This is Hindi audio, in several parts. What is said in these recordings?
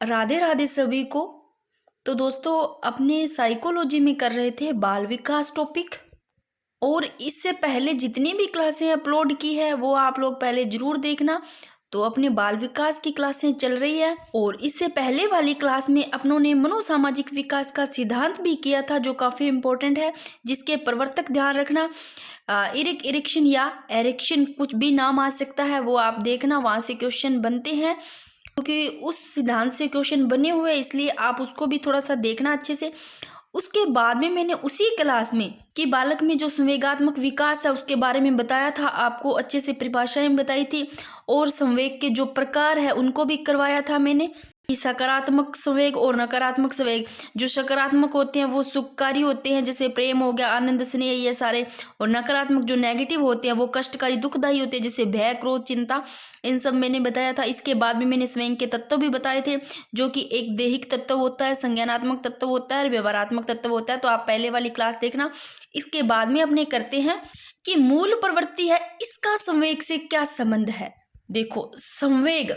राधे राधे सभी को। तो दोस्तों, अपने साइकोलॉजी में कर रहे थे बाल विकास टॉपिक, और इससे पहले जितनी भी क्लासें अपलोड की है वो आप लोग पहले जरूर देखना। तो अपने बाल विकास की क्लासें चल रही है, और इससे पहले वाली क्लास में अपनों ने मनोसामाजिक विकास का सिद्धांत भी किया था, जो काफ़ी इम्पोर्टेंट है, जिसके प्रवर्तक ध्यान रखना। इरिक्शन या एरिक्शन कुछ भी नाम आ सकता है, वो आप देखना, वहाँ से क्वेश्चन बनते हैं, क्योंकि उस सिद्धांत से क्वेश्चन बने हुए हैं, इसलिए आप उसको भी थोड़ा सा देखना अच्छे से। उसके बाद में मैंने उसी क्लास में कि बालक में जो संवेगात्मक विकास है उसके बारे में बताया था, आपको अच्छे से परिभाषाएं बताई थी, और संवेग के जो प्रकार है उनको भी करवाया था मैंने, कि सकारात्मक संवेग और नकारात्मक संवेग। जो सकारात्मक होते हैं वो सुखकारी होते हैं, जैसे प्रेम हो गया, आनंद, स्नेह, ये सारे। और नकारात्मक जो नेगेटिव होते हैं वो कष्टकारी, दुखदायी होते हैं, जैसे भय, क्रोध, चिंता। इन सब मैंने बताया था। इसके बाद में मैंने संवेग के तत्व भी बताए थे, जो कि एक दैहिक तत्व होता है, संज्ञानात्मक तत्व होता है और व्यवहारात्मक तत्व होता है। तो आप पहले वाली क्लास देखना। इसके बाद में अपने करते हैं कि मूल प्रवृत्ति है, इसका संवेग से क्या संबंध है। देखो, संवेग,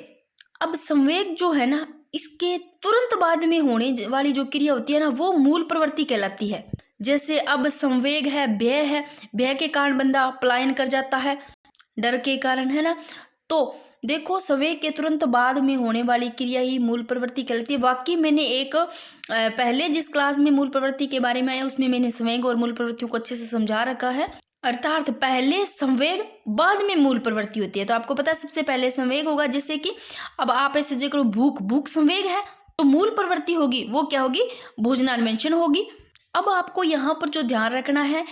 अब संवेग जो है ना, इसके तुरंत बाद में होने वाली जो क्रिया होती है ना, वो मूल प्रवृत्ति कहलाती है। जैसे अब संवेग है, भय है, भय के कारण बंदा पलायन कर जाता है, डर के कारण, है ना। तो देखो, संवेग के तुरंत बाद में होने वाली क्रिया ही मूल प्रवृत्ति कहलाती है। बाकी मैंने एक पहले जिस क्लास में मूल प्रवृत्ति के बारे में आया उसमें मैंने संवेग और मूल प्रवृत्तियों को अच्छे से समझा रखा है, अर्थात पहले संवेग बाद में मूल प्रवृत्ति होती है। तो आपको पता है सबसे पहले संवेग होगा, जैसे कि अब आप ऐसे जिक्र, भूख, भूख संवेग है, तो मूल प्रवृत्ति होगी वो क्या होगी, भोजनान्वेषण होगी। अब आपको यहाँ पर जो ध्यान रखना है,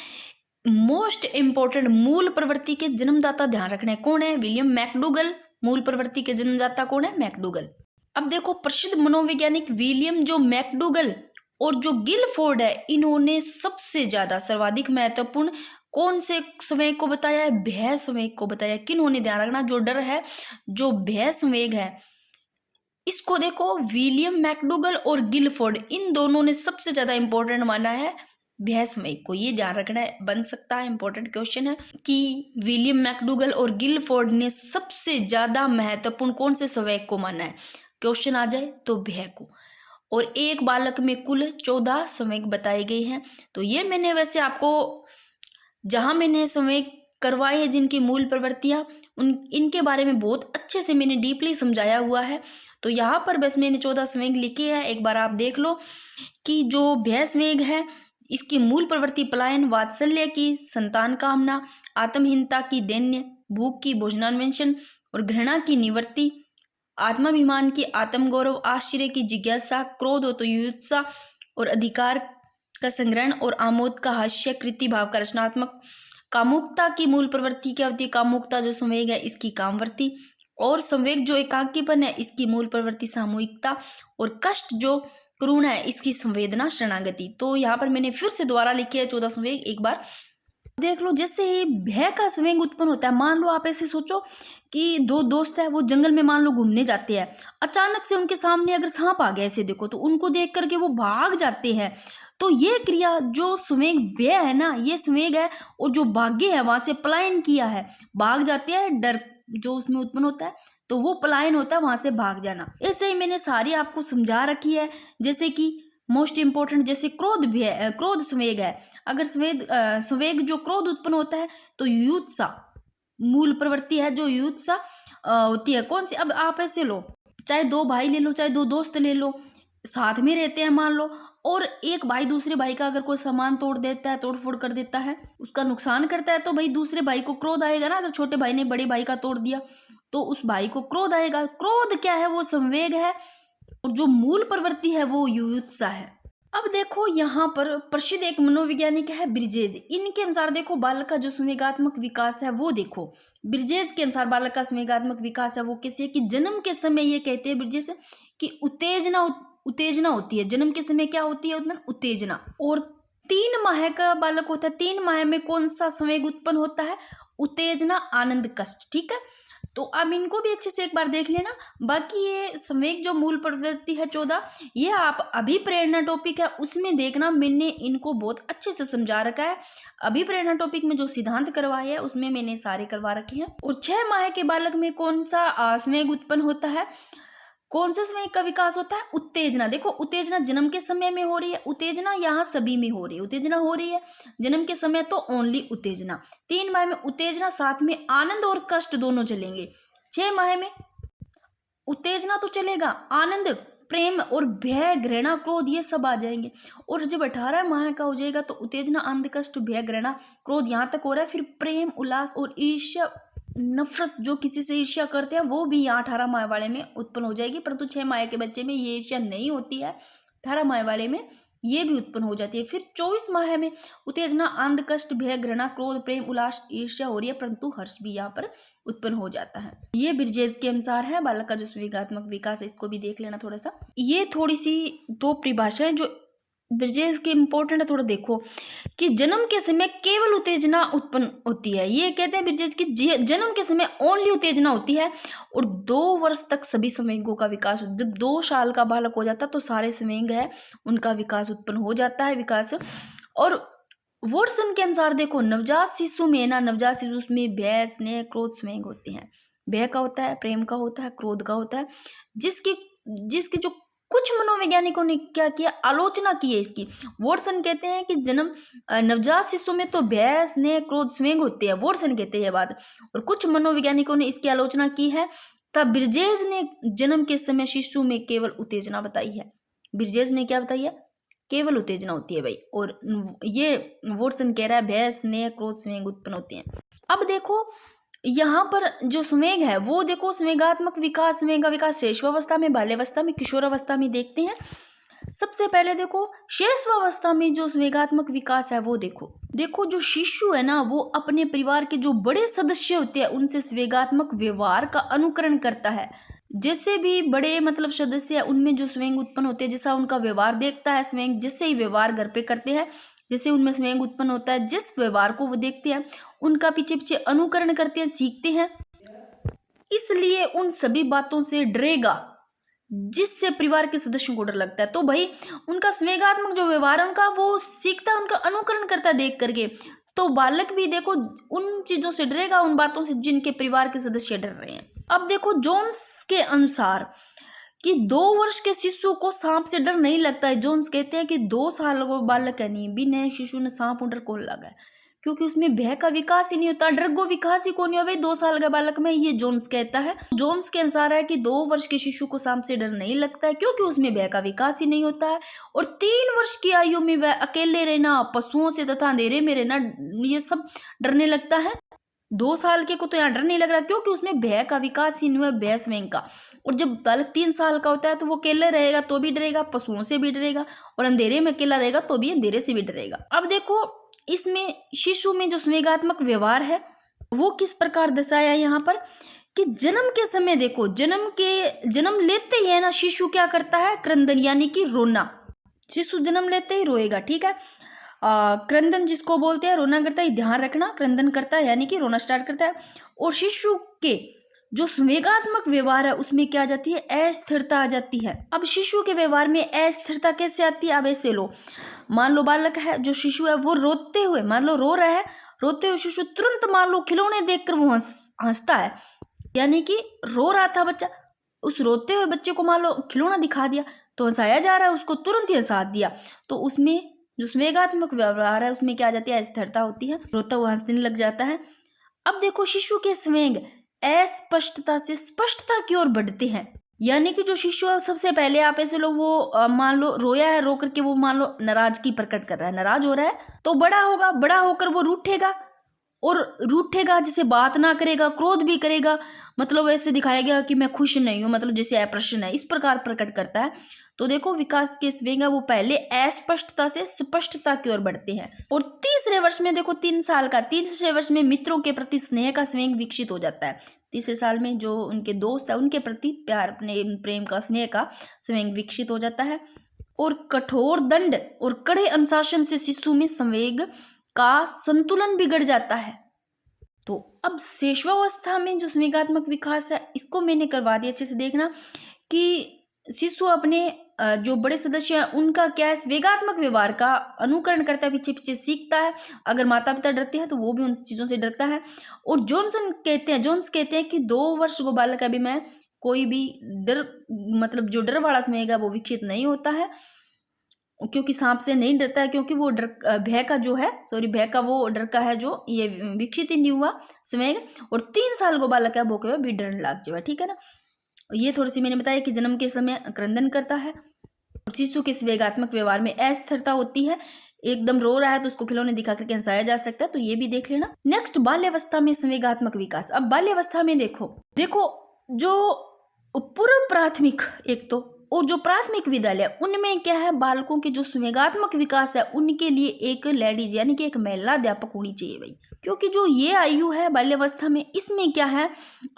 मोस्ट इंपॉर्टेंट, मूल प्रवृत्ति के जन्मदाता ध्यान रखना है। कौन है? William McDougall. मूल प्रवृत्ति के जन्मदाता कौन है? मैकडूगल। अब देखो, प्रसिद्ध मनोवैज्ञानिक विलियम जो मैकडूगल और जो गिलफोर्ड है, इन्होंने सबसे ज्यादा सर्वाधिक महत्वपूर्ण कौन से संवेग को बताया है? भय संवेग को बताया। किन्होंने ध्यान रखना, जो डर है, जो भय संवेग है, इसको देखो, विलियम मैकडूगल और गिलफोर्ड, इन दोनों ने सबसे ज्यादा इंपॉर्टेंट माना है भय संवेग को। ये ध्यान रखना है, बन सकता है, इंपॉर्टेंट क्वेश्चन है कि विलियम मैकडूगल और गिलफोर्ड ने सबसे ज्यादा महत्वपूर्ण कौन से संवेग को माना है। क्वेश्चन आ जाए तो भय को। और एक बालक में कुल 14 संवेग बताए गए हैं। तो ये मैंने वैसे आपको, जहां मैंने संवेग करवाए हैं, जिनकी मूल प्रवृत्तियां, इनके बारे में बहुत अच्छे से मैंने डीपली समझाया हुआ है। तो यहाँ पर बस मैंने 14 संवेग लिखे हैं, एक बार आप देख लो कि जो भय संवेग है, इसकी मूल प्रवृत्ति पलायन, वात्सल्य की, संतान कामना, आत्महीनता की, दैन्य, भूख की, भोजनान्वेषण, और घृणा की निवृत्ति, आत्माभिमान की, आत्मगौरव, आश्चर्य की, जिज्ञासा, क्रोध हो तो युत्सा, और अधिकार का संग्रहण, और आमोद का हास्य, कृति भाव का रचनात्मक, कामुकता की मूल प्रवृत्ति क्या होती है? कामुकता जो संवेग है, इसकी कामवृत्ति, और संवेग जो एकांकीपन है, इसकी मूल प्रवृत्ति सामूहिकता, और कष्ट जो करुणा है, इसकी संवेदना शरणागति। तो यहाँ पर मैंने फिर से दोबारा लिखे है 14 संवेग, एक बार देख लो। जैसे ही भय का संवेग उत्पन्न होता है, मान लो आप ऐसे सोचो कि दो दोस्त है, वो जंगल में मान लो घूमने जाते हैं, अचानक से उनके सामने अगर सांप आ गया, ऐसे देखो, तो उनको देख करके वो भाग जाते हैं। तो ये क्रिया जो संवेग भय है ना, ये संवेग है, और जो भाग्य है, वहां से पलायन किया है, भाग जाते हैं, डर जो उसमें उत्पन्न होता है, तो वो पलायन होता है, वहां से भाग जाना। ऐसे ही मैंने सारी आपको समझा रखी है। जैसे कि मोस्ट इंपोर्टेंट, जैसे क्रोध भी है, क्रोध संवेग है। अगर संवेग जो क्रोध उत्पन्न होता है, तो युत्सा मूल प्रवृत्ति है, जो युत्सा होती है। कौन सी? अब आप ऐसे लो, चाहे दो भाई ले लो, चाहे दो दोस्त ले लो, साथ में रहते हैं मान लो, और एक भाई दूसरे भाई का अगर कोई सामान तोड़ देता है, तोड़ फोड़ कर देता है, उसका नुकसान करता है, तो भाई दूसरे भाई को क्रोध आएगा ना। अगर छोटे भाई ने बड़े भाई का तोड़ दिया तो उस भाई को क्रोध आएगा। क्रोध क्या है? वो संवेग है, और जो मूल प्रवृत्ति है वो युत्सा है। अब देखो, यहाँ पर प्रसिद्ध एक मनोवैज्ञानिक है ब्रिजेज, इनके अनुसार देखो बालक का जो संवेगात्मक विकास है वो देखो। ब्रिजेज के अनुसार बालक का संवेगात्मक विकास है वो कैसे, कि जन्म के समय, ये कहते हैं ब्रिजेज कि उत्तेजना होती है। जन्म के समय क्या होती है? उसमें उत्तेजना। और 3 माह का बालक होता है, 3 माह में कौन सा संवेग उत्पन्न होता है? उत्तेजना, आनंद, कष्ट। ठीक है, तो अब इनको भी अच्छे से एक बार देख लेना। बाकी ये संवेग जो मूल प्रवृत्ति है 14, ये आप अभिप्रेरणा टॉपिक है उसमें देखना, मैंने इनको बहुत अच्छे से समझा रखा है। अभिप्रेरणा टॉपिक में जो सिद्धांत करवाए हैं उसमें मैंने सारे करवा रखे हैं। और 6 माह के बालक में कौन सा संवेग उत्पन्न होता है? कौन से संवेग का विकास होता है? उत्तेजना। देखो उत्तेजना जन्म के समय में हो रही है, उत्तेजना यहाँ सभी में हो रही है, उत्तेजना हो रही है जन्म के समय तो ओनली उत्तेजना। 3 माह में उत्तेजना, 7 में आनंद और कष्ट दोनों चलेंगे। 6 माह में उत्तेजना तो चलेगा, आनंद, प्रेम और भय, घृणा, क्रोध ये सब आ जाएंगे। और जब 18 माह का हो जाएगा तो उत्तेजना, आनंद, कष्ट, भय, घृणा, क्रोध यहाँ तक हो रहा है। फिर प्रेम, उल्लास और ईर्ष्या, नफरत, जो किसी से ईर्ष्या करते हैं वो भी यहाँ 18 माह वाले में उत्पन्न हो जाएगी। परंतु 6 माह के बच्चे में ये ईर्ष्या नहीं होती है, 18 माह वाले में ये भी उत्पन्न हो जाती है। फिर 24 माह में उत्तेजना, आनंद, कष्ट, भय, घृणा, क्रोध, प्रेम, उल्लास, ईर्ष्या हो रही है, परंतु हर्ष भी यहाँ पर उत्पन्न हो जाता है। ये बिरजेस के अनुसार है बालक का जो संवेगात्मक विकास है, इसको भी देख लेना थोड़ा सा। ये थोड़ी सी 2 परिभाषाएं जो बिरजेस के इंपॉर्टेंट है, थोड़ा देखो कि जन्म के समय केवल उत्तेजना उत्पन्न होती है। ये कहते हैं बिरजेस की जन्म के समय ओनली उत्तेजना होती है और 2 वर्ष तक सभी संवेगों का विकास। जब 2 साल का बालक हो जाता है तो सारे संवेग है उनका विकास उत्पन्न हो जाता है, विकास। और वॉटसन के अनुसार देखो नवजात शिशु में ना, नवजात शिशु में भय, स्नेह, क्रोध संवेग होते हैं। भय का होता है, प्रेम का होता है, क्रोध का होता है, जिसकी जो कुछ मनोवैज्ञानिकों ने क्या किया, आलोचना की है इसकी। वॉटसन कहते हैं कि नवजात शिशु में तो भय, स्नेह, क्रोध संवेग होते हैं, वॉटसन कहते हैं ये बात, और कुछ मनोवैज्ञानिकों ने इसकी आलोचना की है। तब बिरजेस ने जन्म के समय शिशु में केवल उत्तेजना बताई है। बिरजेस ने क्या बताई है? केवल उत्तेजना होती है भाई। और ये वॉटसन कह रहा है भय, स्नेह, क्रोध संवेग उत्पन्न होते हैं। अब देखो यहाँ पर जो संवेग है वो देखो संवेगात्मक विकास, संवेग का विकास शैशवावस्था में, बाल्यावस्था में, किशोरावस्था में देखते हैं। सबसे पहले देखो शैशवावस्था में जो संवेगात्मक विकास है वो देखो जो शिशु है ना वो अपने परिवार के जो बड़े सदस्य होते हैं उनसे संवेगात्मक व्यवहार का अनुकरण करता है। जैसे भी बड़े मतलब सदस्य है उनमें जो संवेग उत्पन्न होते हैं, जैसा उनका व्यवहार देखता है संवेग, जिससे ही व्यवहार घर पे करते हैं, जैसे उनमें संवेग उत्पन्न होता है, जिस व्यवहार को वो देखते हैं उनका पीछे पीछे अनुकरण करते हैं, सीखते हैं। इसलिए उन सभी बातों से डरेगा जिससे परिवार के सदस्यों को डर लगता है। तो भाई उनका संवेगात्मक जो व्यवहार है उनका वो सीखता है, उनका अनुकरण करता है देख करके। तो बालक भी देखो उन चीजों से डरेगा, उन बातों से जिनके परिवार के सदस्य डर रहे हैं। अब देखो जोन्स के अनुसार कि 2 वर्ष के शिशु को सांप से डर नहीं लगता है। जोन्स कहते हैं कि 2 साल को बालक है नहीं भी नए शिशु ने सांप और डर कौन लगा है, क्योंकि उसमें भय का विकास ही नहीं होता, डर को विकास ही कौन नहीं हुआ भाई 2 साल के बालक में। ये जोन्स कहता है। जोन्स के अनुसार है कि 2 वर्ष के शिशु को सांप से डर नहीं लगता है क्योंकि उसमें भय का विकास ही नहीं होता है। और 3 वर्ष की आयु में वह अकेले रहना, पशुओं से तथा अंधेरे में रहना, ये सब डरने लगता है। 2 साल के को तो यहाँ डर नहीं लग रहा क्योंकि उसमें भय का विकास ही नहीं हुआ, भय संवेग का। और जब बालक 3 साल का होता है तो वो अकेले रहेगा तो भी डरेगा, पशुओं से भी डरेगा, और अंधेरे में अकेला रहेगा तो भी अंधेरे से भी डरेगा। अब देखो इसमें शिशु में जो संवेगात्मक व्यवहार है वो किस प्रकार दर्शाया है यहाँ पर कि जन्म के समय देखो जन्म लेते ही है ना शिशु क्या करता है? क्रंदन यानी कि रोना। शिशु जन्म लेते ही रोएगा, ठीक है। क्रंदन जिसको बोलते हैं, रोना करता है, ध्यान रखना, क्रंदन करता है यानी कि रोना स्टार्ट करता है। और शिशु के जो संवेगात्मक व्यवहार है उसमें क्या आ जाती है? अस्थिरता आ जाती है। अब शिशु के व्यवहार में अस्थिरता कैसे आती है? अब ऐसे लो, मान लो बालक है, जो शिशु है वो रोते हुए, मान लो रो रहा है, रोते हुए शिशु तुरंत मान लो खिलौने देखकर वो हंसता है, यानी कि रो रहा था बच्चा, उस रोते हुए बच्चे को मान लो खिलौना दिखा दिया तो हंसाया जा रहा है, उसको तुरंत ही हंसा दिया। तो उसमें जो संवेगात्मक व्यवहार है उसमें क्या आ जाती है? अस्थिरता होती है, रोता हुआ हंसने लग जाता है। अब देखो शिशु के संवेग अस्पष्टता से स्पष्टता की ओर बढ़ते हैं, यानी कि जो शिशु है सबसे पहले आप ऐसे लोग वो मान लो रोया है, रो करके वो मान लो नाराजगी प्रकट कर रहा है, नाराज हो रहा है, तो बड़ा होगा, बड़ा होकर वो रूठेगा, और रूठेगा जिसे बात ना करेगा, क्रोध भी करेगा, मतलब ऐसे दिखाया गया कि मैं खुश नहीं हूँ, मतलब जैसे अप्रसन्न है, इस प्रकार प्रकट करता है। तो देखो विकास के संवेग है वो पहले अस्पष्टता से स्पष्टता की ओर बढ़ते हैं। और तीसरे वर्ष में देखो 3 साल का, तीसरे वर्ष में मित्रों के प्रति स्नेह का संवेग विकसित हो जाता है। तीसरे साल में जो उनके दोस्त है उनके प्रति प्यार, अपने प्रेम का, स्नेह का संवेग विकसित हो जाता है। और कठोर दंड और कड़े अनुशासन से शिशु में संवेग का संतुलन बिगड़ जाता है। तो अब शैशवावस्था में जो संवेगात्मक विकास है इसको मैंने करवा दिया, अच्छे से देखना कि शिशु अपने जो बड़े सदस्य हैं उनका क्या है, संवेगात्मक व्यवहार का अनुकरण करता है, पीछे पीछे सीखता है। अगर माता पिता डरते हैं तो वो भी उन चीज़ों से डरता है। और जोन्स कहते हैं कि 2 वर्ष को बालक, अभी मैं कोई भी डर, मतलब जो डर वाला संवेग है वो विकसित नहीं होता है, क्योंकि सांप से नहीं डरता है, क्योंकि वो डर भय का जो है, सॉरी भय का वो डर का है जो ये विकसित ही नहीं हुआ संवेग। और 3 साल को बालक है वो के भी डर लाग जाए, ठीक है ना। ये थोड़ी सी मैंने बताया कि जन्म के समय क्रंदन करता है और शिशु के संवेगात्मक व्यवहार में अस्थिरता होती है। एकदम रो रहा है तो उसको खिलौने दिखा करके हंसाया जा सकता है, तो ये भी देख लेना। नेक्स्ट, बाल्यावस्था में संवेगात्मक विकास। अब बाल्यावस्था में देखो जो पूर्व प्राथमिक एक तो और जो प्राथमिक विद्यालय, उनमें क्या है, बालकों के जो संवेगात्मक विकास है उनके लिए एक लेडीज यानी कि एक महिला अध्यापक होनी चाहिए भाई, क्योंकि जो ये आयु है बाल्यावस्था में, इसमें क्या है,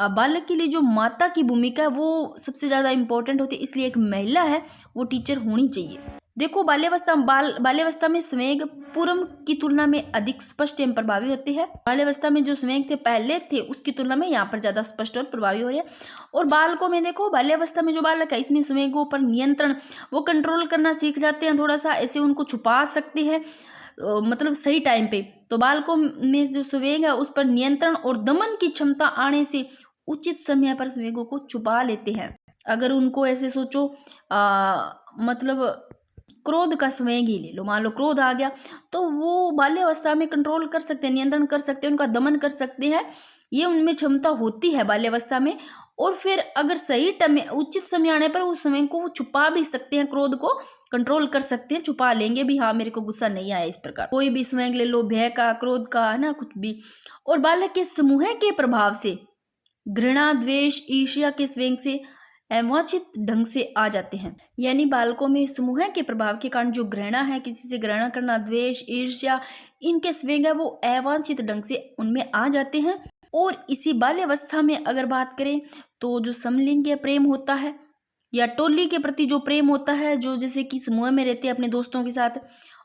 बालक के लिए जो माता की भूमिका है वो सबसे ज्यादा इंपॉर्टेंट होती है, इसलिए एक महिला है वो टीचर होनी चाहिए। देखो बाल्यावस्था में संवेग पूर्व की तुलना में अधिक स्पष्ट एवं प्रभावी होते हैं। बाल्यावस्था में जो संवेग थे पहले थे उसकी तुलना में यहाँ पर ज्यादा स्पष्ट और प्रभावी हो रहे हैं। और बालकों में देखो, बाल्यावस्था में जो बालक है इसमें संवेगों पर नियंत्रण वो कंट्रोल करना सीख जाते हैं, थोड़ा सा ऐसे उनको छुपा सकते हैं, मतलब सही टाइम पे। तो बालकों में जो संवेग है उस पर नियंत्रण और दमन की क्षमता आने से उचित समय पर संवेगों को छुपा लेते हैं। अगर उनको ऐसे सोचो, मतलब क्रोध का संवेग ही ले लो, मान लो क्रोध आ गया तो वो बाल्यावस्था में कंट्रोल कर सकते हैं, नियंत्रण कर सकते हैं, उनका दमन कर सकते हैं, ये उनमें क्षमता होती है बाल्यावस्था में। और फिर अगर सही उचित समय आने पर उस समय को वो छुपा भी सकते हैं, क्रोध को कंट्रोल कर सकते हैं, छुपा लेंगे भी, हाँ मेरे को गुस्सा नहीं आया, इस प्रकार कोई भी संवेग ले लो, भय का, क्रोध का, है ना, कुछ भी। और बालक के समूह के प्रभाव से घृणा, द्वेष, ईर्ष्या के संवेग से अवांछित ढंग से आ जाते हैं। यानी बालकों में समूह के प्रभाव के कारण जो घृणा है, किसी से घृणा करना, द्वेष, ईर्ष्या, इनके संवेग है वो अवांछित ढंग से उनमें आ जाते हैं। और इसी बाल्यावस्था में अगर बात करें तो जो समलिंगीय प्रेम होता है या टोली के प्रति जो प्रेम होता है, जो जैसे कि समूह में रहते हैं अपने दोस्तों के साथ,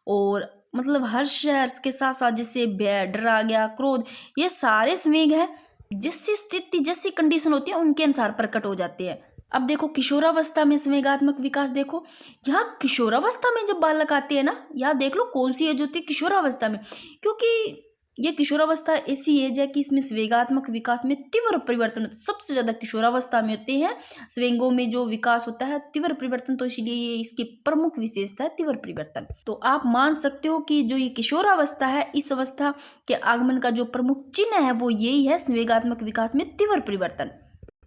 और मतलब हर्ष के साथ साथ जैसे डर आ गया, क्रोध, ये सारे संवेग है जैसी स्थिति जैसी कंडीशन होती है उनके अनुसार प्रकट हो जाते हैं। अब देखो किशोरावस्था में संवेगात्मक विकास, देखो यहाँ किशोरावस्था में जब बालक आते हैं ना, यहाँ देख लो कौन सी एज होती है किशोरावस्था में, क्योंकि ये किशोरावस्था ऐसी एज है कि इसमें संवेगात्मक विकास में तीव्र परिवर्तन होता है, सबसे ज्यादा किशोरावस्था में होते हैं संवेगों में जो विकास होता है तीव्र परिवर्तन, तो इसलिए ये इसकी प्रमुख विशेषता है तीव्र परिवर्तन। तो आप मान सकते हो कि जो ये किशोरावस्था है, इस अवस्था के आगमन का जो प्रमुख चिन्ह है वो यही है, संवेगात्मक विकास में तीव्र परिवर्तन।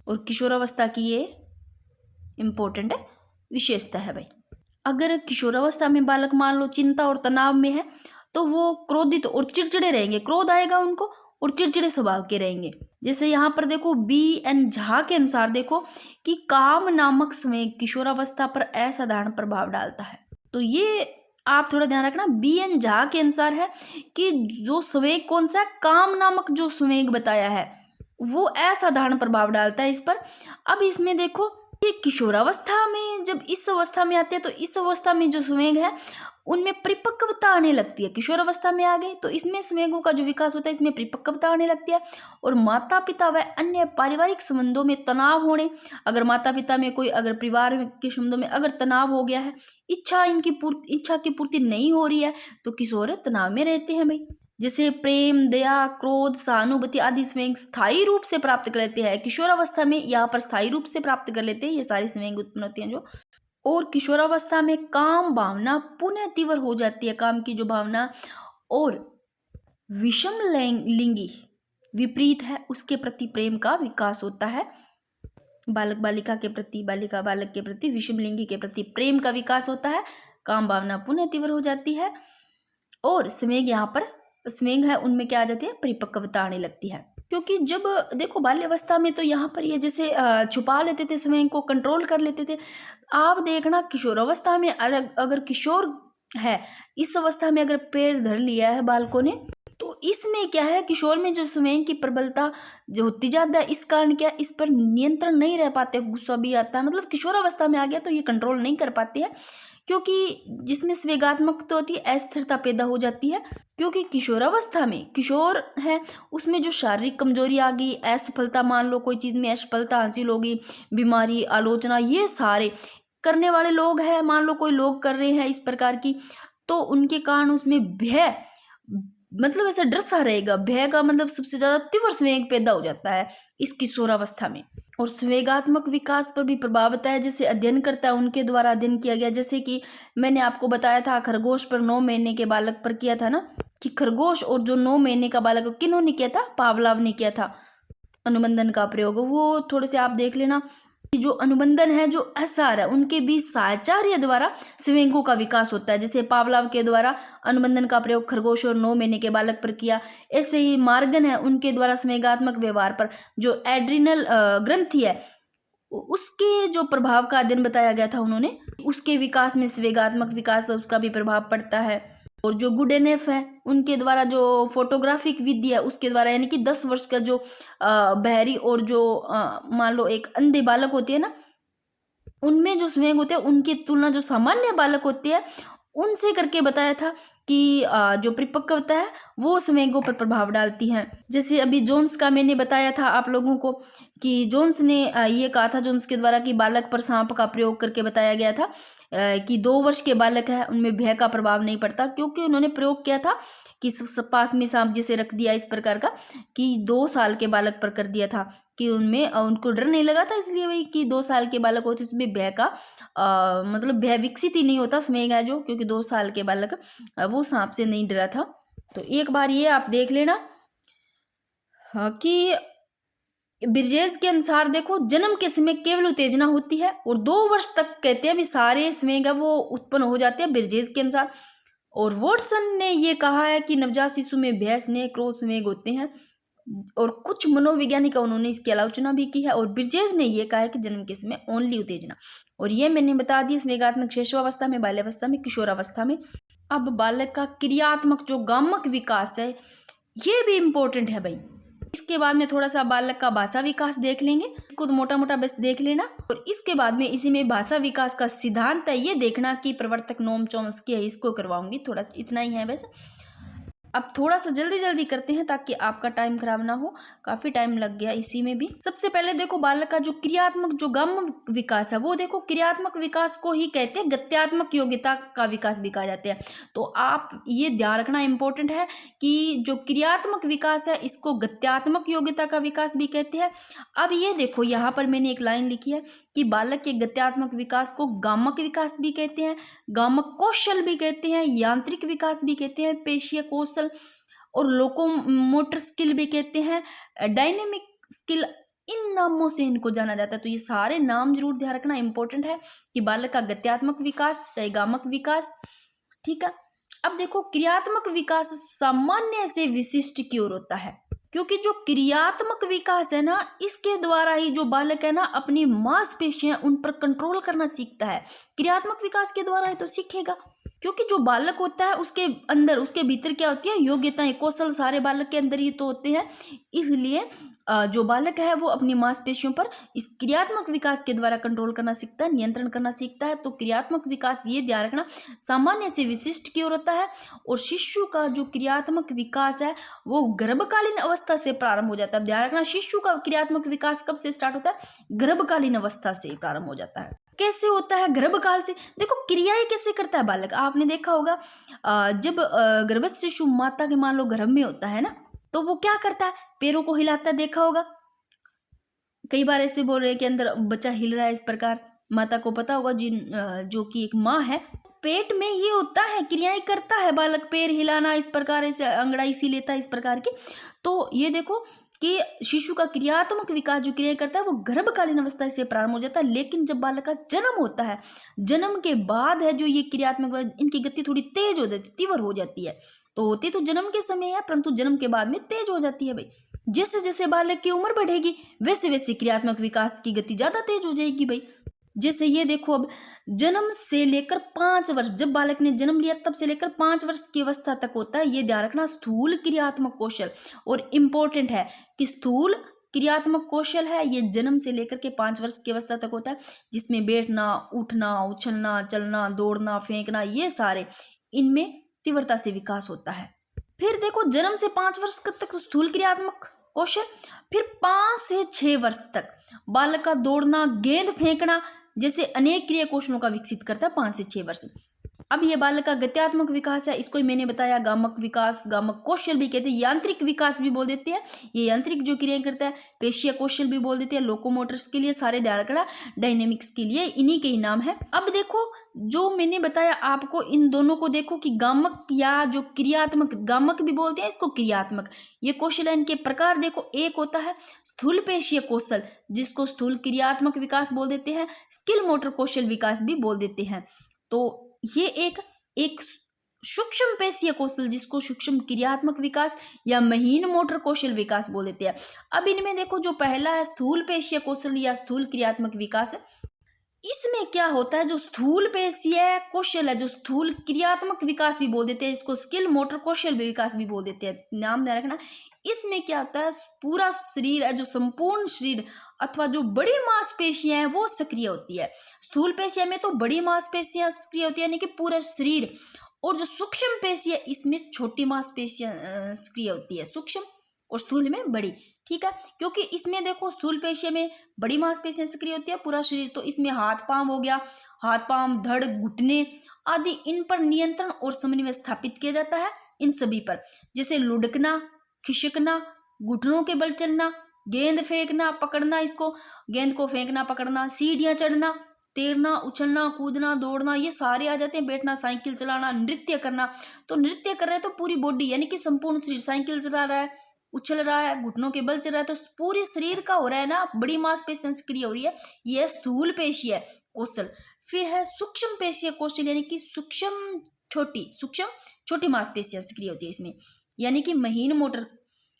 और किशोरावस्था की ये इंपॉर्टेंट है, विशेषता है भाई। अगर किशोरावस्था में बालक मान लो चिंता और तनाव में है तो वो क्रोधित और चिड़चिड़े रहेंगे, क्रोध आएगा उनको और चिड़चिड़े स्वभाव के रहेंगे। जैसे यहाँ पर देखो B.N. झा के अनुसार देखो कि काम नामक संवेग किशोरावस्था पर असाधारण प्रभाव डालता है। तो ये आप थोड़ा ध्यान रखना, B.N. झा के अनुसार है कि जो संवेग कौन सा है, काम नामक जो संवेग बताया है वो असाधारण प्रभाव डालता है इस पर। अब इसमें देखो कि किशोरावस्था में जब इस अवस्था में आते हैं तो इस अवस्था में जो संवेग है उनमें परिपक्वता आने लगती है। किशोरावस्था में आ गए तो इसमें संवेगों का जो विकास होता है इसमें परिपक्वता आने लगती है। और माता पिता व अन्य पारिवारिक संबंधों में तनाव होने, अगर माता पिता में कोई, अगर परिवार के संबंधों में अगर तनाव हो गया है, इच्छा की पूर्ति नहीं हो रही है, तो किशोर तनाव में रहते हैं भाई। जैसे प्रेम, दया, क्रोध, सहानुभूति आदि संवेग स्थायी रूप से प्राप्त कर लेते हैं किशोरावस्था में, यहाँ पर स्थायी रूप से प्राप्त कर लेते हैं, ये सारी संवेग उत्पन्न होती हैं जो। और किशोरावस्था में काम भावना पुनः तीव्र हो जाती है, काम की जो भावना, और विषम लिंगी विपरीत है उसके प्रति प्रेम का विकास होता है। बालक बालिका के प्रति, बालिका बालक के प्रति, विषम लिंगी के प्रति प्रेम का विकास होता है, काम भावना पुनः तीव्र हो जाती है। और संवेग, यहाँ पर संवेग है उनमें क्या आ जाती है, परिपक्वता आने लगती है। क्योंकि जब देखो बाल्यावस्था में तो यहाँ पर ये जैसे छुपा लेते थे, संवेग को कंट्रोल कर लेते थे। आप देखना किशोरावस्था में अगर किशोर है, इस अवस्था में अगर पैर धर लिया है बालकों ने, तो इसमें क्या है, किशोर में जो संवेग की प्रबलता जो होती जाता है, इस कारण क्या, इस पर नियंत्रण नहीं रह पाते, गुस्सा भी आता है, मतलब किशोरावस्था में आ गया तो ये कंट्रोल नहीं कर पाते हैं, क्योंकि जिसमें संवेगात्मकता होती है अस्थिरता पैदा हो जाती है। क्योंकि किशोरावस्था में किशोर है उसमें जो शारीरिक कमजोरी आ गई, असफलता, मान लो कोई चीज में असफलता हासिल होगी, बीमारी, आलोचना, ये सारे करने वाले लोग हैं, मान लो कोई लोग कर रहे हैं इस प्रकार की, तो उनके कारण उसमें भय, मतलब ऐसा डर सा रहेगा, भय का मतलब सबसे ज्यादा तीव्र संवेग पैदा हो जाता है इस किशोरावस्था में। और संवेगात्मक विकास पर भी प्रभाव बताया है, जैसे अध्ययन करता है उनके द्वारा अध्ययन किया गया। जैसे कि मैंने आपको बताया था खरगोश पर 9 महीने के बालक पर किया था ना, कि खरगोश और जो 9 महीने का बालक किन्होंने किया था, पावलाव ने किया था अनुबंधन का प्रयोग। वो थोड़े से आप देख लेना कि जो अनुबंधन है, जो एसआर है, उनके बीच साहचर्य द्वारा संवेगों का विकास होता है। जैसे पावलाव के द्वारा अनुबंधन का प्रयोग खरगोश और 9 महीने के बालक पर किया, ऐसे ही मार्गन है, उनके द्वारा संवेगात्मक व्यवहार पर जो एड्रिनल ग्रंथि है उसके जो प्रभाव का अध्ययन बताया गया था उन्होंने, उसके विकास में संवेगात्मक विकास है उसका भी प्रभाव पड़ता है। और जो गुडेनेफ है उनके द्वारा जो फोटोग्राफिक विधि है उसके द्वारा, यानी कि 10 वर्ष का जो बहरी और जो मान लो एक अंधे बालक होती है ना, उनमें जो संवेग होते हैं उनकी तुलना जो सामान्य बालक होती है उनसे करके बताया था कि जो परिपक्वता है वो संवेगों पर प्रभाव डालती है। जैसे अभी जोन्स का मैंने बताया था आप लोगों को कि जोन्स ने ये कहा था, जोन्स के द्वारा कि बालक पर सांप का प्रयोग करके बताया गया था कि 2 वर्ष के बालक है उनमें भय का प्रभाव नहीं पड़ता, क्योंकि उन्होंने प्रयोग किया था कि पास में सांप जिसे रख दिया इस प्रकार का, कि 2 साल के बालक पर कर दिया था कि उनमें उनको डर नहीं लगा था, इसलिए वही कि 2 साल के बालक होते उसमें भय का मतलब भय विकसित ही नहीं होता उसमें है जो, क्योंकि 2 साल के बालक वो सांप से नहीं डरा था। तो एक बार ये आप देख लेना कि बिरजेस के अनुसार देखो जन्म के समय केवल उत्तेजना होती है और 2 वर्ष तक कहते हैं भी सारे संवेग है वो उत्पन्न हो जाते हैं बिरजेस के अनुसार। और वॉटसन ने ये कहा है कि नवजात शिशु में भय, स्नेह, क्रोध संवेग होते हैं, और कुछ मनोवैज्ञानिक उन्होंने इसकी आलोचना भी की है। और बिरजेस ने ये कहा है कि जन्म के समय ओनली उत्तेजना। और ये मैंने बता दी संवेगात्मक शैशवावस्था में, बाल्यावस्था में, किशोरावस्था में। अब बालक का क्रियात्मक जो गामक विकास है ये भी इम्पोर्टेंट है भाई। इसके बाद में थोड़ा सा बालक का भाषा विकास देख लेंगे, इसको तो मोटा मोटा बस देख लेना। और इसके बाद में इसी में भाषा विकास का सिद्धांत है, ये देखना कि प्रवर्तक नोम चॉम्स्की है, इसको करवाऊंगी, थोड़ा इतना ही है बस। अब थोड़ा सा जल्दी जल्दी करते हैं ताकि आपका टाइम खराब ना हो, काफी टाइम लग गया इसी में भी। सबसे पहले देखो बालक का जो क्रियात्मक जो गम विकास है वो देखो, क्रियात्मक विकास को ही कहते हैं गत्यात्मक योग्यता का विकास भी कहा जाता है। तो आप ये ध्यान रखना इंपॉर्टेंट है कि जो क्रियात्मक विकास है इसको गत्यात्मक योग्यता का विकास भी कहते हैं। अब ये देखो यहाँ पर मैंने एक लाइन लिखी है कि बालक के गत्यात्मक विकास को गामक विकास भी कहते हैं, गामक कौशल भी कहते हैं, यांत्रिक विकास भी कहते हैं, पेशीय कौशल और लोकोमोटर स्किल भी कहते हैं, डायनेमिक स्किल, इन नामों से इनको जाना जाता है। तो ये सारे नाम जरूर ध्यान रखना इंपॉर्टेंट है कि बालक का गत्यात्मक विकास चाहे गामक विकास, ठीक है। अब देखो क्रियात्मक विकास सामान्य से विशिष्ट की ओर होता है, क्योंकि जो क्रियात्मक विकास है ना इसके द्वारा ही जो बालक है ना अपनी मांसपेशियां उन पर कंट्रोल करना सीखता है। क्रियात्मक विकास के द्वारा ही तो सीखेगा, क्योंकि जो बालक होता है उसके अंदर उसके भीतर क्या होती है, योग्यताएं, कौशल सारे बालक के अंदर ही तो होते हैं। इसलिए जो बालक है वो अपनी मांसपेशियों पर इस क्रियात्मक विकास के द्वारा कंट्रोल करना सीखता है, नियंत्रण करना सीखता है। तो क्रियात्मक विकास ये ध्यान रखना सामान्य से विशिष्ट की ओर होता है। और शिशु का जो क्रियात्मक विकास है वो गर्भकालीन अवस्था से प्रारंभ हो जाता है। ध्यान रखना शिशु का क्रियात्मक विकास कब से स्टार्ट होता है, गर्भकालीन अवस्था से प्रारंभ हो जाता है। कैसे होता है गर्भकाल से, देखो क्रियाएं कैसे करता है बालक, आपने देखा होगा जब गर्भस्थ शिशु माता के मान लो गर्भ में होता है ना, तो वो क्या करता है, पैरों को हिलाता है, देखा होगा। कई बार ऐसे बोल रहे हैं कि अंदर बच्चा हिल रहा है, इस प्रकार माता को पता होगा, जो कि एक माँ है, पेट में ये होता है, क्रियाएं करता है बालक, पैर हिलाना, इस प्रकार ऐसे अंगड़ाई सी लेता है, इस प्रकार की। तो ये देखो कि शिशु का क्रियात्मक विकास जो क्रिया करता है वो गर्भकालीन अवस्था से प्रारंभ हो जाता है। लेकिन जब बालक का जन्म होता है, जन्म के बाद है जो ये क्रियात्मक, इनकी गति थोड़ी तेज हो जाती, तीव्र हो जाती है। तो होती तो जन्म के समय है, परंतु जन्म के बाद में तेज हो जाती है भाई। जैसे जैसे बालक की उम्र बढ़ेगी वैसे वैसे क्रियात्मक विकास की गति ज्यादा तेज हो जाएगी भाई। जैसे ये देखो, अब जन्म से लेकर 5 वर्ष, जब बालक ने जन्म लिया तब से लेकर 5 वर्ष की अवस्था तक होता है, ये ध्यान रखना स्थूल क्रियात्मक कौशल। और इम्पोर्टेंट है कि स्थूल क्रियात्मक कौशल है ये जन्म से लेकर के 5 वर्ष की अवस्था तक होता है, जिसमें बैठना, उठना, उछलना, चलना, दौड़ना, फेंकना, ये सारे इनमें तीव्रता से विकास होता है। फिर देखो जन्म से 5 वर्ष तक स्थूल क्रियात्मक कौशल, फिर 5 से 6 वर्ष तक बालक का दौड़ना, गेंद फेंकना जैसे अनेक क्रिया कौशलों का विकसित करता है 5 से 6 वर्ष। अब ये बालक का गत्यात्मक विकास है, इसको ही मैंने बताया गामक विकास, गामक कौशल भी कहते हैं, यांत्रिक विकास भी बोल देते हैं। ये यांत्रिक जो क्रियाएं करता है, पेशीय कौशल भी बोल देते हैं, लोकोमोटर्स के लिए, सारे ध्यान रखना, डायनेमिक्स के लिए इन्हीं के ही नाम है। अब देखो जो मैंने बताया आपको, इन दोनों को देखो कि गामक या जो क्रियात्मक, गामक भी बोलते हैं इसको, क्रियात्मक, ये कौशल है, इनके प्रकार देखो। एक होता है स्थूल पेशीय कौशल, जिसको स्थूल क्रियात्मक विकास बोल देते हैं, स्किल मोटर कौशल विकास भी बोल देते हैं। तो ये एक सूक्ष्म पेशीय कौशल, जिसको सूक्ष्म क्रियात्मक विकास या महीन मोटर कौशल विकास बोल देते हैं। अब इनमें देखो जो पहला है स्थूल पेशीय कौशल या स्थूल क्रियात्मक विकास है, इसमें क्या होता है, जो स्थूल पेशीय कौशल है, जो स्थूल क्रियात्मक विकास भी बोल देते हैं, इसको स्किल मोटर कौशल विकास भी बोल देते हैं, नाम ध्यान रखना। इसमें क्या होता है, पूरा शरीर है, जो संपूर्ण शरीर अथवा जो बड़ी मांसपेशियां हैं वो सक्रिय होती है। स्थूल पेशियां में तो बड़ी मांसपेशियां सक्रिय होती है, यानी कि पूरा शरीर, और जो सूक्ष्म पेशी है इसमें छोटी मांसपेशियां सक्रिय होती है, सूक्ष्म और स्थूल में बड़ी। ठीक है, क्योंकि इसमें देखो स्थूल पेशियों में बड़ी मांसपेशियां सक्रिय होती है, पूरा शरीर, तो इसमें हाथ पांव हो गया, हाथ पांव, धड़, घुटने आदि, इन पर नियंत्रण और समन्वय स्थापित किया जाता है, इन सभी पर, जैसे लुढ़कना, खिसकना, घुटनों के बल चलना, गेंद फेंकना, पकड़ना, इसको गेंद को फेंकना पकड़ना, सीढ़ियां चढ़ना, तैरना, उछलना, कूदना, दौड़ना, ये सारे आ जाते हैं। बैठना, साइकिल चलाना, नृत्य करना, तो नृत्य कर रहे हैं तो पूरी बॉडी यानी कि संपूर्ण शरीर, साइकिल चला रहा है, उछल रहा है, घुटनों के बल चल रहा है, तो पूरे शरीर का हो रहा है ना, बड़ी मांसपेशियां सक्रिय हो रही है, यह स्थूल पेशी है कौशल। फिर है सूक्ष्म पेशीय कौशल, यानी कि सूक्ष्म छोटी मांसपेशियां सक्रिय होती है इसमें, यानी कि महीन मोटर।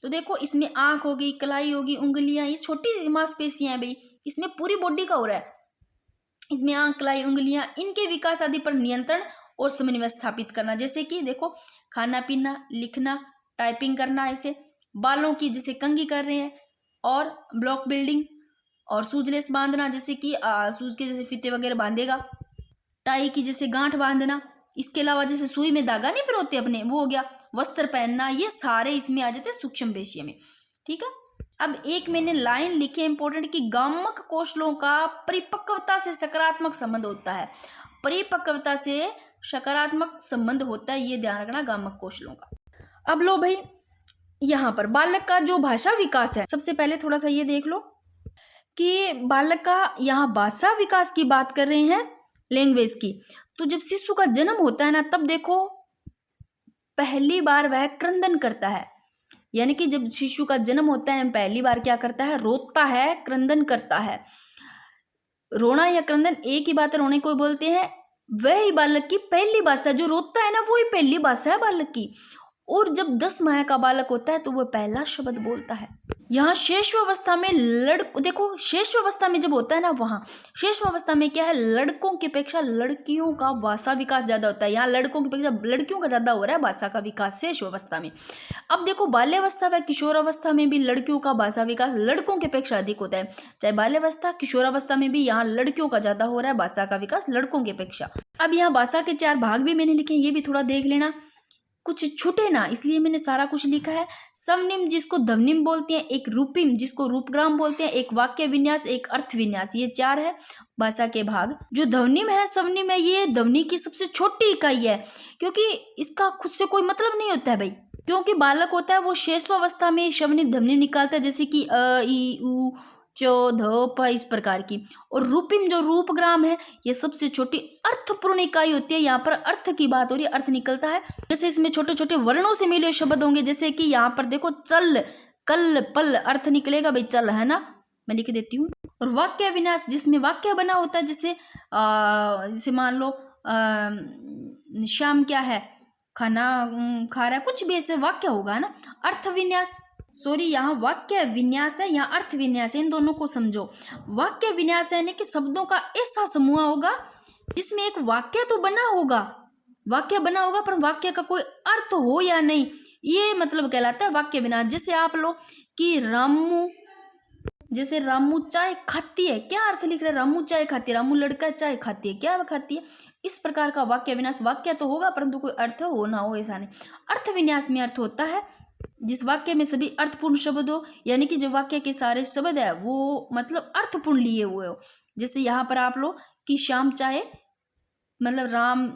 तो देखो इसमें आंख होगी, कलाई होगी, उंगलियां, ये छोटी मांसपेशियां हैं भाई, इसमें पूरी बॉडी का हो रहा है। इसमें आंख, कलाई, उंगलियां, इनके विकास आदि पर नियंत्रण और समन्वय स्थापित करना, जैसे कि देखो खाना पीना, लिखना, टाइपिंग करना, ऐसे बालों की जैसे कंघी कर रहे हैं, और ब्लॉक बिल्डिंग, और सूजलेस बांधना, जैसे कि सूज के जैसे फीते वगैरह बांधेगा, टाई की जैसे गांठ बांधना, इसके अलावा जैसे सुई में धागा नहीं पिरोते अपने, वो हो गया, वस्त्र पहनना, ये सारे इसमें आ जाते हैं सूक्ष्म पेशियों में। ठीक है, अब एक मैंने लाइन लिखी है इंपॉर्टेंट, कि गामक कौशलों का परिपक्वता से सकारात्मक संबंध होता है, परिपक्वता से सकारात्मक संबंध होता है, ये ध्यान रखना गामक कौशलों का। अब लो भाई, यहाँ पर बालक का जो भाषा विकास है, सबसे पहले थोड़ा सा ये देख लो कि बालक का यहाँ भाषा विकास की बात कर रहे हैं, लैंग्वेज की। तो जब शिशु का जन्म होता है ना, तब देखो पहली बार वह क्रंदन करता है, यानी कि जब शिशु का जन्म होता है पहली बार क्या करता है, रोता है, क्रंदन करता है। रोना या क्रंदन एक ही बात है, रोने को बोलते हैं। वह ही बालक की पहली भाषा, जो रोता है ना वो ही पहली भाषा है बालक की। और जब 10 माह का बालक होता है तो वह पहला शब्द बोलता है। यहाँ शेषवावस्था में देखो शेषवावस्था में जब होता है ना, वहाँ शेषवावस्था में क्या है, लड़कों की अपेक्षा लड़कियों का भाषा विकास ज्यादा होता है। यहाँ लड़कों की अपेक्षा लड़कियों का ज्यादा हो रहा है भाषा का विकास शेषवावस्था में। अब देखो बाल्यावस्था व किशोरावस्था में भी लड़कियों का भाषा विकास लड़कों की अपेक्षा अधिक होता है। चाहे बाल्यावस्था किशोरावस्था में भी यहाँ लड़कियों का ज्यादा हो रहा है भाषा का विकास लड़कों की अपेक्षा। अब यहाँ भाषा के 4 भाग भी मैंने लिखे, ये भी थोड़ा देख लेना, कुछ छूटे ना, इसलिए मैंने सारा कुछ लिखा है। समनिम जिसको ध्वनिम बोलते हैं, एक रूपिम जिसको रूपग्राम बोलते हैं, एक वाक्य विन्यास, एक अर्थ विन्यास, ये 4 है भाषा के भाग। जो ध्वनिम है, समनिम है, ये ध्वनि की सबसे छोटी इकाई है, क्योंकि इसका खुद से कोई मतलब नहीं होता है भाई। क्योंकि बालक होता है वो शेषवावस्था में शवनिम ध्वनि निकालता है, जैसे कि अ, ई, उ, चो, ध, प, इस प्रकार की। और रूपिम जो रूपग्राम है, ये सबसे छोटी अर्थपूर्ण इकाई होती है। यहाँ पर अर्थ की बात हो रही है, अर्थ निकलता है। जैसे इसमें छोटे छोटे वर्णों से मिले शब्द होंगे, जैसे कि यहाँ पर देखो चल, कल, पल, अर्थ निकलेगा भाई चल, है ना, मैं लिख देती हूँ। और वाक्य विन्यास जिसमें वाक्य बना होता है, जैसे मान लो शाम क्या है, खाना खा रहा है, कुछ भी ऐसे वाक्य होगा ना। अर्थ विन्यास, सॉरी यहाँ वाक्य विन्यास है, यहाँ अर्थ विन्यास है, इन दोनों को समझो। वाक्य विन्यास यानी कि शब्दों का ऐसा समूह होगा जिसमें एक वाक्य तो बना होगा, पर वाक्य का कोई अर्थ हो या नहीं, ये मतलब कहलाता है वाक्य विन्यास। जैसे आप लो कि रामू, जैसे रामू चाय खाती है, क्या अर्थ लिख रहे हैं, रामू चाय खाती है, रामू लड़का चाय खाती है, क्या खाती है, इस प्रकार का वाक्य विन्यास। वाक्य तो होगा परंतु कोई अर्थ हो ना हो ऐसा नहीं। अर्थ विन्यास में अर्थ होता है जिस वाक्य में सभी अर्थपूर्ण शब्द हो, यानी कि जो वाक्य के सारे शब्द है वो मतलब अर्थपूर्ण लिए हुए हो। जैसे यहाँ पर आप लो कि शाम चाय मतलब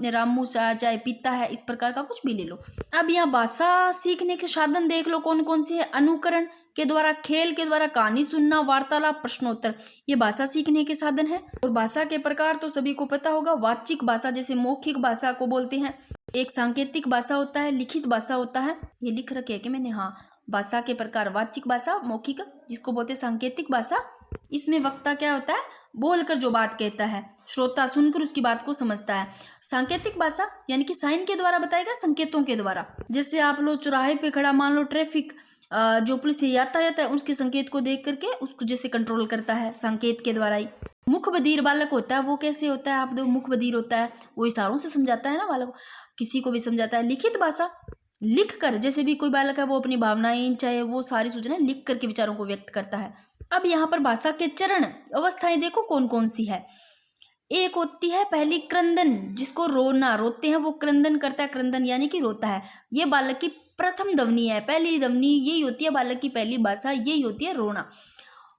रामू चाहे पिता है, इस प्रकार का कुछ भी ले लो। अब यहाँ भाषा सीखने के साधन देख लो कौन कौन से है। अनुकरण के द्वारा, खेल के द्वारा, कहानी सुनना, वार्तालाप, प्रश्नोत्तर, ये भाषा सीखने के साधन है। और भाषा के प्रकार तो सभी को पता होगा। वाचिक भाषा जैसे मौखिक भाषा को बोलते हैं, एक सांकेतिक भाषा होता है, लिखित भाषा होता है। ये लिख रखे है कि मैंने, हाँ, भाषा के प्रकार वाचिक भाषा, मौखिक जिसको बोलते हैं सांकेतिक भाषा। इसमें वक्ता क्या होता है, बोलकर जो बात कहता है, श्रोता सुनकर उसकी बात को समझता है। सांकेतिक भाषा यानी कि साइन के द्वारा बताएगा, संकेतों के द्वारा। जैसे आप लोग चौराहे पे खड़ा, मान लो ट्रैफिक जो पुलिस यातायात है उसके संकेत को देख करके उसको जैसे कंट्रोल करता है, संकेत के द्वारा ही। मुख बधिर बालक होता है, वो कैसे होता है, आप देखो मुख बधिर होता है, वो इशारों से समझाता है ना बालक, किसी को भी समझाता है। लिखित भाषा, लिख कर, जैसे भी कोई बालक है वो अपनी भावनाएं चाहे वो सारी सूचनाएं लिख करके विचारों को व्यक्त करता है। अब यहाँ पर भाषा के चरण अवस्थाएं देखो कौन कौन सी है। एक होती है पहली क्रंदन, जिसको रोना, रोते हैं वो क्रंदन करता है, क्रंदन यानी कि रोता है। ये बालक की प्रथम ध्वनि है, पहली ध्वनि यही होती है, बालक की पहली भाषा यही होती है, रोना।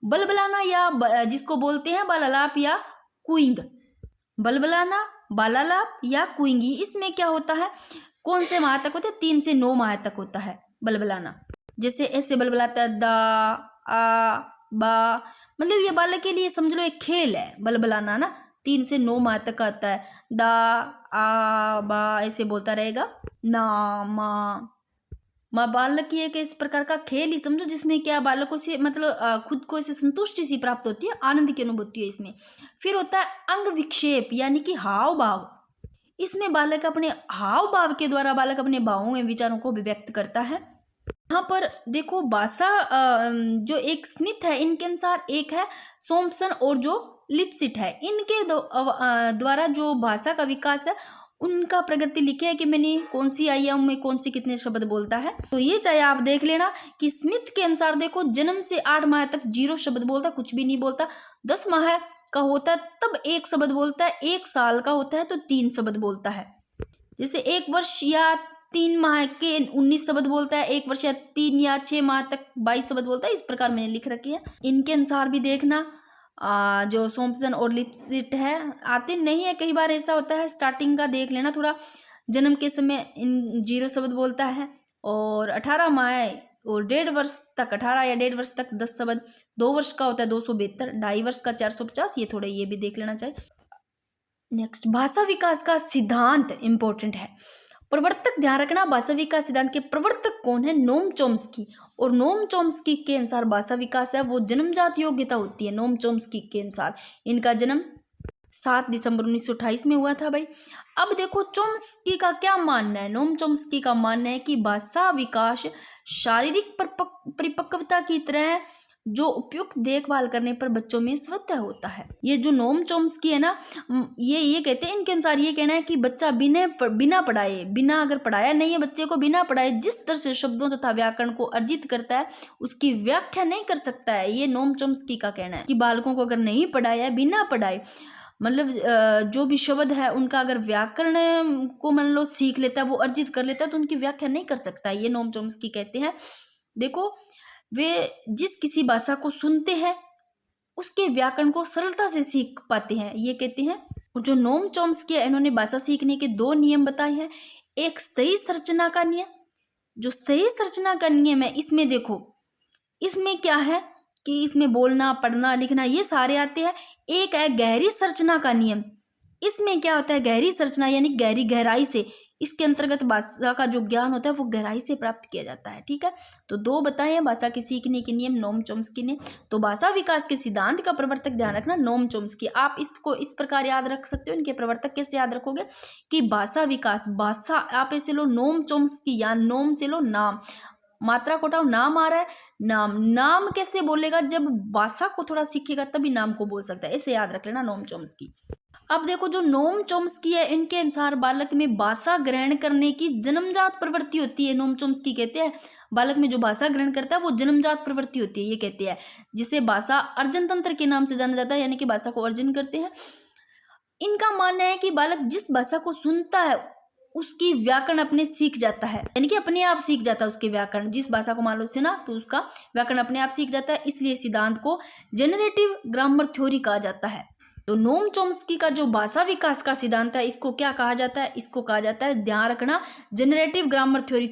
बलबलाना या जिसको बोलते हैं बालालाप या कुइंग, बलबलाना, बालालाप या कुइंगी, इसमें क्या होता है, कौन से माह तक होते हैं, 3 से 9 माह तक होता है बलबलाना। जैसे ऐसे बलबलाता है, दा, आ, बा, मतलब ये बालक के लिए समझ लो एक खेल है बलबलाना ना। 3 से 9 माह तक आता है, दा, आ, बा, ऐसे बोलता रहेगा, ना, माँ बालक की एक इस प्रकार का खेल ही समझो, जिसमें क्या बालकों से मतलब खुद को ऐसे संतुष्टि सी प्राप्त होती है, आनंद की अनुभूति है इसमें। फिर होता है अंग विक्षेप यानी कि हाव भाव। इसमें बालक अपने हाव भाव के द्वारा बालक अपने भावों एवं विचारों को अभिव्यक्त करता है। यहाँ पर देखो भाषा जो एक स्मिथ है, इनके अनुसार एक है सॉम्पसन और जो लिप्सिट है, इनके द्वारा जो भाषा का विकास है उनका प्रगति लिखे है कि मैंने कौन सी आयाम में कौन सी कितने शब्द बोलता है। तो ये चाहे आप देख लेना कि स्मिथ के अनुसार देखो जन्म से 8 माह तक 0 शब्द बोलता, कुछ भी नहीं बोलता। 10 माह का होता है तब 1 शब्द बोलता है, 1 साल का होता है तो 3 शब्द बोलता है। जैसे 1 वर्ष या 3 माह के 19 शब्द बोलता है, 1 वर्ष या 3 या 6 माह तक 22 शब्द बोलता है। इस प्रकार मैंने लिख रखे हैं। इनके अनुसार भी देखना जो सॉम्पसन और लिप्सिट है आते नहीं है, कई बार ऐसा होता है। स्टार्टिंग का देख लेना थोड़ा, जन्म के समय इन 0 शब्द बोलता है और 18 माह और 1.5 वर्ष तक, 18 या 1.5 वर्ष तक 10 शब्द, 2 वर्ष का होता है 272, 2.5 वर्ष का 450, ये थोड़े ये भी देख लेना चाहिए। नेक्स्ट, भाषा विकास का सिद्धांत इंपॉर्टेंट है। प्रवर्तक ध्यान रखना, भाषा विकास सिद्धांत के प्रवर्तक कौन है, नोम चॉम्स्की। और नोम चॉम्स्की के अनुसार भाषा विकास है वो जन्मजात योग्यता होती है। नोम चॉम्स्की के अनुसार इनका जन्म 7 दिसंबर 1928 में हुआ था भाई। अब देखो चॉम्स्की का क्या मानना है। नोम चॉम्स्की का मानना है कि भाषा विकास शारीरिक परिपक्वता की तरह जो उपयुक्त देखभाल करने पर बच्चों में स्वतः होता है। ये जो नोम चॉम्स्की है ना, ये कहते हैं, इनके अनुसार ये कहना है कि बच्चा बिना पढ़ाए, बिना अगर पढ़ाया नहीं है बच्चे को, बिना पढ़ाए जिस तरह से शब्दों तथा व्याकरण को अर्जित करता है उसकी व्याख्या नहीं कर सकता है। ये नोम चॉम्स्की का कहना है कि बालकों को अगर नहीं पढ़ाया, बिना पढ़ाए मतलब जो भी शब्द है उनका अगर व्याकरण को मान लो सीख लेता है, वो अर्जित कर लेता है, तो उनकी व्याख्या नहीं कर सकता। ये नोम चॉम्स्की कहते हैं। देखो, वे जिस किसी भाषा को सुनते हैं उसके व्याकरण को सरलता से सीख पाते हैं, ये कहते हैं। और जो नोम चॉम्स्की है, इन्होंने भाषा सीखने के 2 नियम बताए हैं। एक स्थायी संरचना का नियम, जो स्थायी संरचना का नियम है, इसमें देखो, इसमें क्या है कि इसमें बोलना, पढ़ना, लिखना ये सारे आते हैं। एक है गहरी संरचना का नियम। इसमें क्या होता है, गहरी संरचना यानी गहराई से, इसके अंतर्गत भाषा का जो ज्ञान होता है वो गहराई से प्राप्त किया जाता है। ठीक है, तो 2 बताए हैं भाषा के सीखने के नियम नोम चॉम्स्की ने। तो भाषा विकास के सिद्धांत का प्रवर्तक ध्यान रखना नोम चॉम्स्की। आप इसको इस प्रकार याद रख सकते हो। इनके प्रवर्तक कैसे याद रखोगे कि भाषा विकास, भाषा आप ऐसे लो नोम चॉम्स्की, या नोम से लो नाम, मात्रा को हटाओ, नाम आ रहा है, नाम कैसे बोलेगा, जब भाषा को थोड़ा सीखेगा तभी नाम को बोल सकता है। ऐसे याद रख लेना नोम चॉम्स्की। अब देखो, जो नोम चॉम्स्की है, इनके अनुसार बालक में भाषा ग्रहण करने की जन्मजात प्रवृत्ति होती है। नोम चॉम्स्की कहते हैं बालक में जो भाषा ग्रहण करता है वो जन्मजात प्रवृत्ति होती है, ये कहते हैं, जिसे भाषा अर्जन तंत्र के नाम से जाना जाता है, यानी कि भाषा को अर्जन करते हैं। इनका मानना है कि बालक जिस भाषा को सुनता है उसकी व्याकरण अपने सीख जाता है, यानी कि अपने आप सीख जाता है उसके व्याकरण। जिस भाषा को मान लो सुना तो उसका व्याकरण अपने आप सीख जाता है। इसलिए सिद्धांत को जेनरेटिव ग्रामर थ्योरी कहा जाता है। तो नोम चॉम्स्की का जो भाषा विकास का सिद्धांत है इसको क्या कहा जाता है? इसको कहा जाता है, ध्यान रखना, जनरेटिव ग्रामर थ्योरी।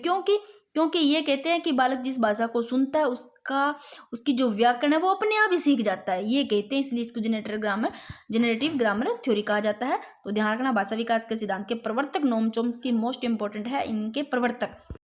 क्योंकि ये कहते हैं कि बालक जिस भाषा को सुनता है उसकी जो व्याकरण है वो अपने आप ही सीख जाता है, ये कहते हैं, इसलिए इसको जनरेटिव ग्रामर थ्योरी कहा जाता है। तो ध्यान रखना, भाषा विकास के सिद्धांत के प्रवर्तक नोम चॉम्स्की मोस्ट इंपॉर्टेंट है, इनके प्रवर्तक।